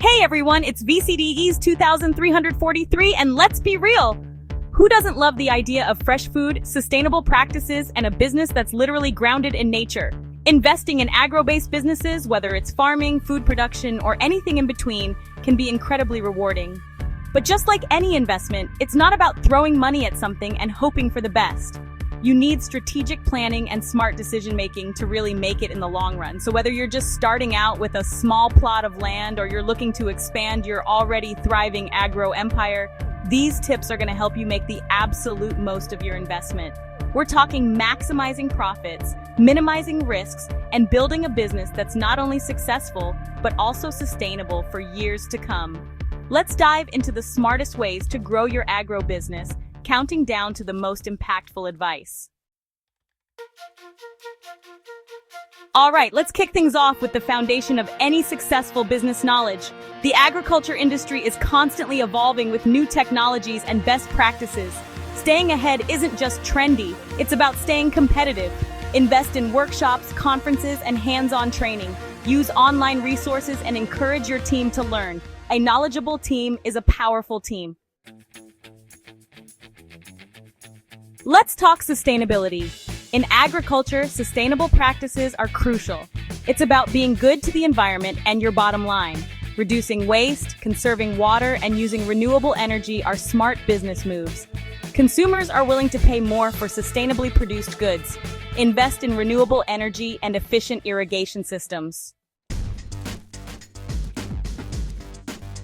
Hey everyone, it's VCDE's 2343, and let's be real. Who doesn't love the idea of fresh food, sustainable practices, and a business that's literally grounded in nature? Investing in agro-based businesses, whether it's farming, food production, or anything in between, can be incredibly rewarding. But just like any investment, it's not about throwing money at something and hoping for the best. You need strategic planning and smart decision-making to really make it in the long run. So whether you're just starting out with a small plot of land or you're looking to expand your already thriving agro empire, these tips are going to help you make the absolute most of your investment. We're talking maximizing profits, minimizing risks, and building a business that's not only successful, but also sustainable for years to come. Let's dive into the smartest ways to grow your agro business, counting down to the most impactful advice. All right, let's kick things off with the foundation of any successful business knowledge. The agriculture industry is constantly evolving with new technologies and best practices. Staying ahead isn't just trendy, it's about staying competitive. Invest in workshops, conferences, and hands-on training. Use online resources and encourage your team to learn. A knowledgeable team is a powerful team. Let's talk sustainability. In agriculture, sustainable practices are crucial. It's about being good to the environment and your bottom line. Reducing waste, conserving water, and using renewable energy are smart business moves. Consumers are willing to pay more for sustainably produced goods. Invest in renewable energy and efficient irrigation systems.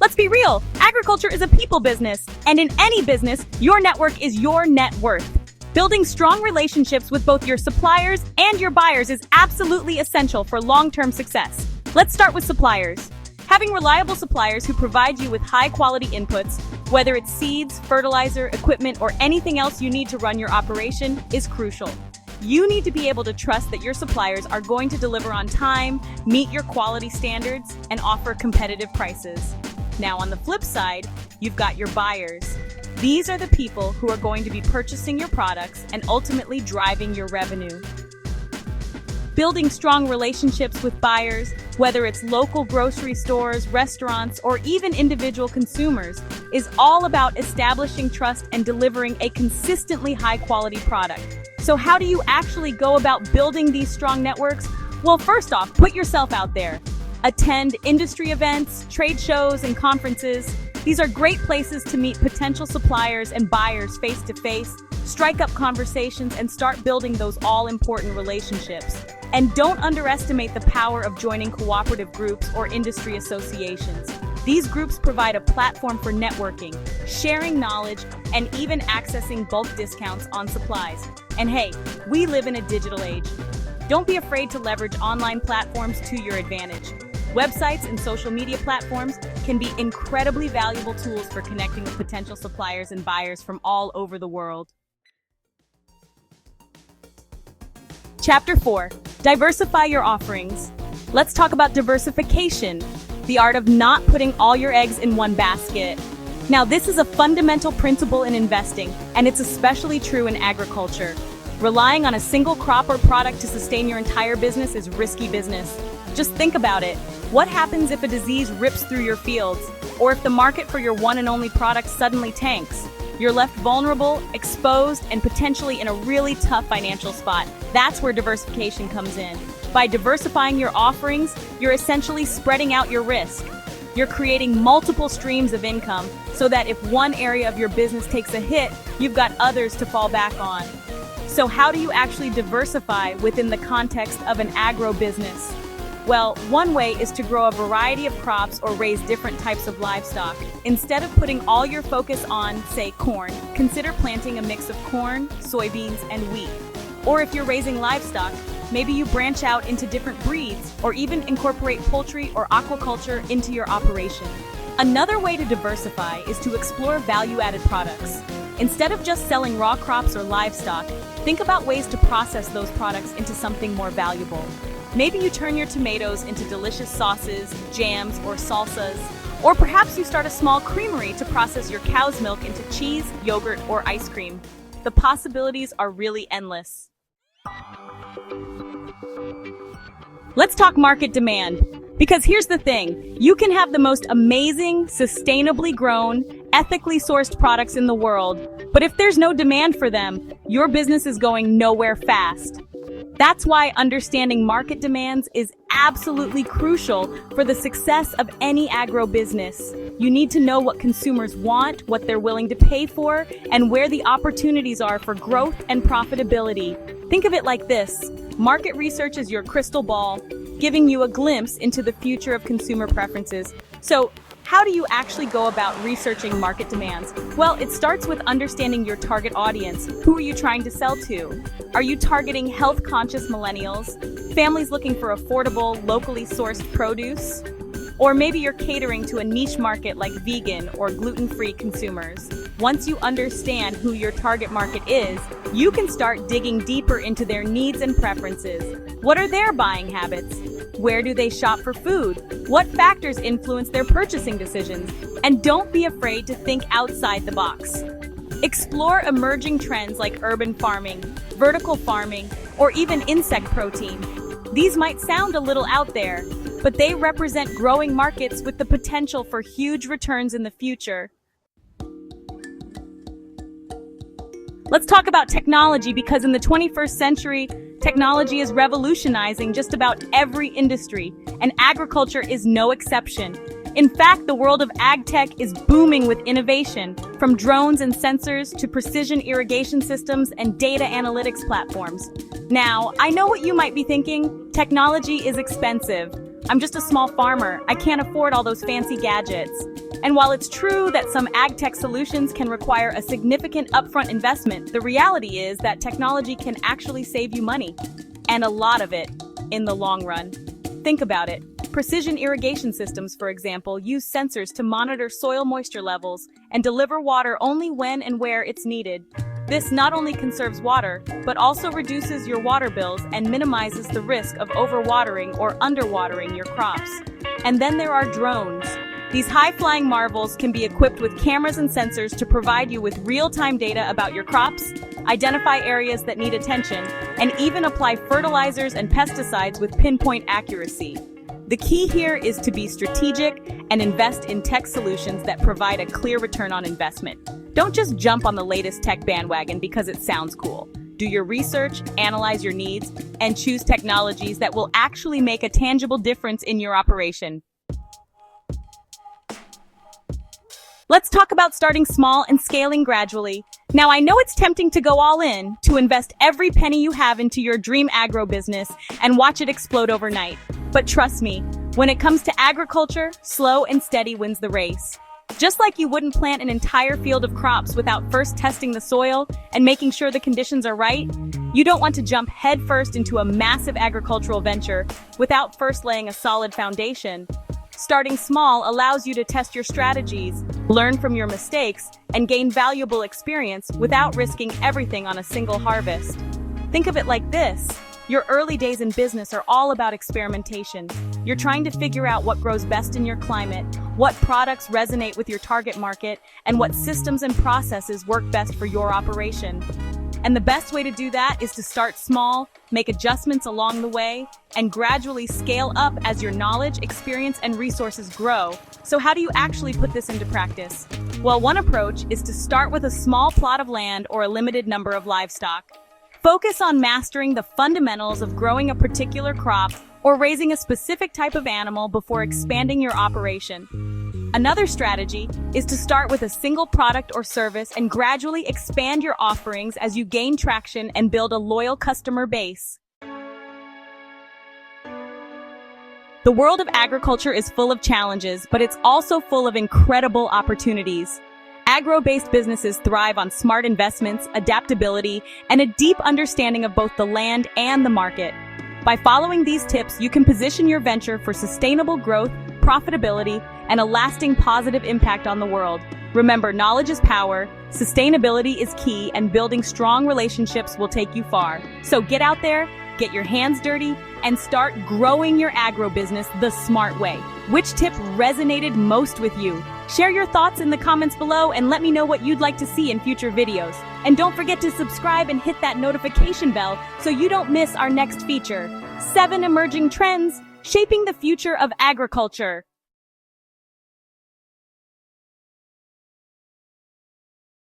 Let's be real, agriculture is a people business, and in any business, your network is your net worth. Building strong relationships with both your suppliers and your buyers is absolutely essential for long-term success. Let's start with suppliers. Having reliable suppliers who provide you with high-quality inputs, whether it's seeds, fertilizer, equipment, or anything else you need to run your operation, is crucial. You need to be able to trust that your suppliers are going to deliver on time, meet your quality standards, and offer competitive prices. Now, on the flip side, you've got your buyers. These are the people who are going to be purchasing your products and ultimately driving your revenue. Building strong relationships with buyers, whether it's local grocery stores, restaurants, or even individual consumers, is all about establishing trust and delivering a consistently high-quality product. So how do you actually go about building these strong networks? Well, first off, put yourself out there. Attend industry events, trade shows, and conferences. These are great places to meet potential suppliers and buyers face-to-face, strike up conversations, and start building those all-important relationships. And don't underestimate the power of joining cooperative groups or industry associations. These groups provide a platform for networking, sharing knowledge, and even accessing bulk discounts on supplies. And hey, we live in a digital age. Don't be afraid to leverage online platforms to your advantage. Websites and social media platforms can be incredibly valuable tools for connecting with potential suppliers and buyers from all over the world. Chapter 4. Diversify your offerings. Let's talk about diversification, the art of not putting all your eggs in one basket. Now, this is a fundamental principle in investing, and it's especially true in agriculture. Relying on a single crop or product to sustain your entire business is risky business. Just think about it. What happens if a disease rips through your fields, or if the market for your one and only product suddenly tanks? You're left vulnerable, exposed, and potentially in a really tough financial spot. That's where diversification comes in. By diversifying your offerings, you're essentially spreading out your risk. You're creating multiple streams of income so that if one area of your business takes a hit, you've got others to fall back on. So how do you actually diversify within the context of an agro business? Well, one way is to grow a variety of crops or raise different types of livestock. Instead of putting all your focus on, say, corn, consider planting a mix of corn, soybeans, and wheat. Or if you're raising livestock, maybe you branch out into different breeds or even incorporate poultry or aquaculture into your operation. Another way to diversify is to explore value-added products. Instead of just selling raw crops or livestock, think about ways to process those products into something more valuable. Maybe you turn your tomatoes into delicious sauces, jams, or salsas. Or perhaps you start a small creamery to process your cow's milk into cheese, yogurt, or ice cream. The possibilities are really endless. Let's talk market demand. Because here's the thing, you can have the most amazing, sustainably grown, ethically sourced products in the world, but if there's no demand for them, your business is going nowhere fast. That's why understanding market demands is absolutely crucial for the success of any agro-business. You need to know what consumers want, what they're willing to pay for, and where the opportunities are for growth and profitability. Think of it like this. Market research is your crystal ball, giving you a glimpse into the future of consumer preferences. So, how do you actually go about researching market demands? Well, it starts with understanding your target audience. Who are you trying to sell to? Are you targeting health-conscious millennials? Families looking for affordable, locally sourced produce? Or maybe you're catering to a niche market like vegan or gluten-free consumers. Once you understand who your target market is, you can start digging deeper into their needs and preferences. What are their buying habits? Where do they shop for food? What factors influence their purchasing decisions? And don't be afraid to think outside the box. Explore emerging trends like urban farming, vertical farming, or even insect protein. These might sound a little out there, but they represent growing markets with the potential for huge returns in the future. Let's talk about technology, because in the 21st century, technology is revolutionizing just about every industry, and agriculture is no exception. In fact, the world of ag tech is booming with innovation, from drones and sensors to precision irrigation systems and data analytics platforms. Now, I know what you might be thinking. Technology is expensive. I'm just a small farmer. I can't afford all those fancy gadgets. And while it's true that some ag tech solutions can require a significant upfront investment, the reality is that technology can actually save you money, and a lot of it, in the long run. Think about it. Precision irrigation systems, for example, use sensors to monitor soil moisture levels and deliver water only when and where it's needed. This not only conserves water, but also reduces your water bills and minimizes the risk of overwatering or underwatering your crops. And then there are drones. These high-flying marvels can be equipped with cameras and sensors to provide you with real-time data about your crops, identify areas that need attention, and even apply fertilizers and pesticides with pinpoint accuracy. The key here is to be strategic and invest in tech solutions that provide a clear return on investment. Don't just jump on the latest tech bandwagon because it sounds cool. Do your research, analyze your needs, and choose technologies that will actually make a tangible difference in your operation. Let's talk about starting small and scaling gradually. Now, I know it's tempting to go all in, to invest every penny you have into your dream agro business and watch it explode overnight. But trust me, when it comes to agriculture, slow and steady wins the race. Just like you wouldn't plant an entire field of crops without first testing the soil and making sure the conditions are right, you don't want to jump headfirst into a massive agricultural venture without first laying a solid foundation. Starting small allows you to test your strategies, learn from your mistakes, and gain valuable experience without risking everything on a single harvest. Think of it like this. Your early days in business are all about experimentation. You're trying to figure out what grows best in your climate, what products resonate with your target market, and what systems and processes work best for your operation. And the best way to do that is to start small, make adjustments along the way, and gradually scale up as your knowledge, experience, and resources grow. So how do you actually put this into practice? Well, one approach is to start with a small plot of land or a limited number of livestock. Focus on mastering the fundamentals of growing a particular crop or raising a specific type of animal before expanding your operation. Another strategy is to start with a single product or service and gradually expand your offerings as you gain traction and build a loyal customer base. The world of agriculture is full of challenges, but it's also full of incredible opportunities. Agro-based businesses thrive on smart investments, adaptability, and a deep understanding of both the land and the market. By following these tips, you can position your venture for sustainable growth, profitability, and a lasting positive impact on the world. Remember, knowledge is power, sustainability is key, and building strong relationships will take you far. So get out there, get your hands dirty, and start growing your agro-business the smart way. Which tip resonated most with you? Share your thoughts in the comments below and let me know what you'd like to see in future videos. And don't forget to subscribe and hit that notification bell so you don't miss our next feature. 7 emerging trends shaping the future of agriculture.